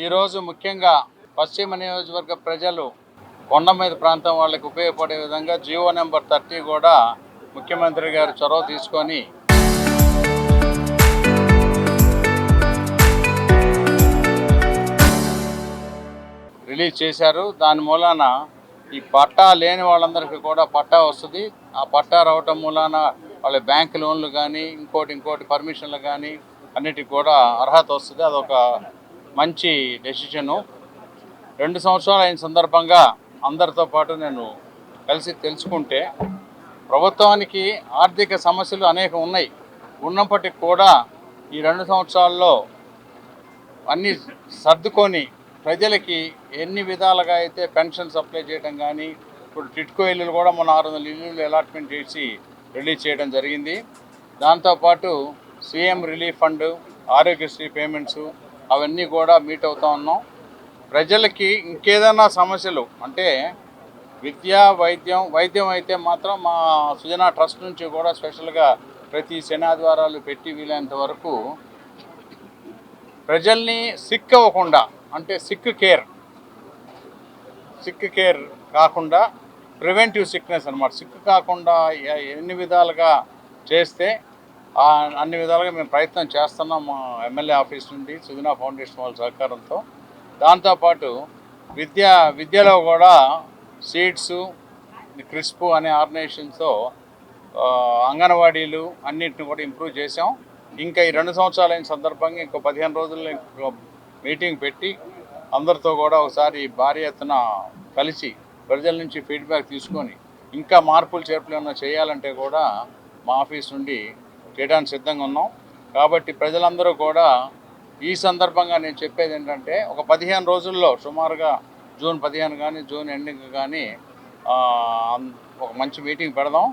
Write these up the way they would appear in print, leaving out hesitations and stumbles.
ఈరోజు ముఖ్యంగా పశ్చిమ నియోజకవర్గ ప్రజలు కొండ మీద ప్రాంతం వాళ్ళకి ఉపయోగపడే విధంగా జియో నెంబర్ 30 కూడా ముఖ్యమంత్రి గారు చొరవ తీసుకొని రిలీజ్ చేశారు. దాని మూలాన ఈ పట్టా లేని వాళ్ళందరికీ కూడా పట్టా వస్తుంది. ఆ పట్టా రావటం మూలాన వాళ్ళ బ్యాంక్ లోన్లు కానీ ఇంకోటి పర్మిషన్లు కానీ అన్నిటికి కూడా అర్హత వస్తుంది. అదొక మంచి డెసిషను. 2 సంవత్సరాలు అయిన సందర్భంగా అందరితో పాటు నేను కలిసి తెలుసుకుంటే ప్రభుత్వానికి ఆర్థిక సమస్యలు అనేకం ఉన్నప్పటికీ కూడా ఈ 2 సంవత్సరాల్లో అన్నీ సర్దుకొని ప్రజలకి ఎన్ని విధాలుగా అయితే పెన్షన్స్ అప్లై చేయడం కానీ, ఇప్పుడు టిట్కో ఇల్లులు కూడా మన 600 ఇల్లులు అలాట్మెంట్ చేసి రిలీజ్ చేయడం జరిగింది. దాంతోపాటు CM relief fund, Aarogyasri payments అవన్నీ కూడా మీట్ అవుతా ఉన్నాం. ప్రజలకి ఇంకేదైనా సమస్యలు అంటే విద్య, వైద్యం అయితే మాత్రం మా సుజనా ట్రస్ట్ నుంచి కూడా స్పెషల్గా ప్రతి శనాదివారాలు పెట్టి వీలైనంత వరకు ప్రజల్ని సిక్ అవ్వకుండా, అంటే సిక్ కేర్ కాకుండా ప్రివెంటివ్ సిక్నెస్ అనమాట, సిక్ కాకుండా ఎన్ని విధాలుగా చేస్తే అన్ని విధాలుగా మేము ప్రయత్నం చేస్తున్నాం. మా ఎమ్మెల్యే ఆఫీస్ నుండి సుజనా ఫౌండేషన్ వాళ్ళ సహకారంతో. దాంతోపాటు విద్యలో కూడా సీడ్స్, క్రిస్ప్ అనే ఆర్గనైజేషన్తో అంగన్వాడీలు అన్నింటిని కూడా ఇంప్రూవ్ చేసాం. ఇంకా ఈ 2 సంవత్సరాలు అయిన సందర్భంగా ఇంకో 15 రోజుల్లో మీటింగ్ పెట్టి అందరితో కూడా ఒకసారి భారీ ఎత్తున కలిసి ప్రజల నుంచి ఫీడ్బ్యాక్ తీసుకొని ఇంకా మార్పులు చేర్పులు ఏమైనా చేయాలంటే కూడా మా ఆఫీస్ నుండి చేయడానికి సిద్ధంగా ఉన్నాం. కాబట్టి ప్రజలందరూ కూడా ఈ సందర్భంగా నేను చెప్పేది ఏంటంటే ఒక 15 రోజుల్లో సుమారుగా జూన్ 15 కానీ జూన్ ఎండింగ్ కానీ ఒక మంచి మీటింగ్ పెడదాం.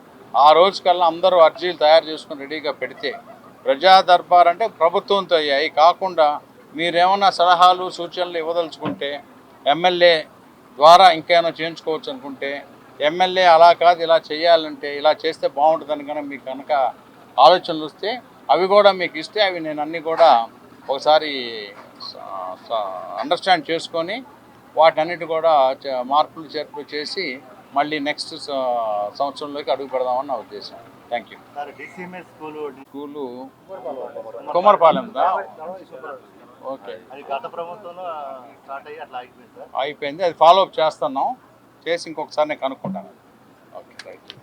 ఆ రోజుకల్లా అందరూ అర్జీలు తయారు చేసుకుని రెడీగా పెడితే ప్రజా దర్బార్ అంటే ప్రభుత్వంతో అయ్యాయి కాకుండా మీరేమన్నా సలహాలు సూచనలు ఇవ్వదలుచుకుంటే ఎమ్మెల్యే ద్వారా ఇంకేమైనా చేయించుకోవచ్చు అనుకుంటే ఎమ్మెల్యే అలా కాదు ఇలా చేయాలంటే ఇలా చేస్తే బాగుంటుందని కనుక మీకు కనుక ఆలోచనలు వస్తే అవి కూడా మీకు ఇస్తే అవి నేను అన్నీ కూడా ఒకసారి అండర్స్టాండ్ చేసుకొని వాటన్నిటి కూడా మార్పులు చేర్పులు చేసి మళ్ళీ నెక్స్ట్ సంవత్సరంలోకి అడుగు పెడదామని నా ఉద్దేశం. Thank you. School Kummarapalem. Okay, అయిపోయింది. అది ఫాలోఅప్ చేస్తున్నాం. చేసి ఇంకొకసారి నేను కనుక్కుంటాను. Okay, right.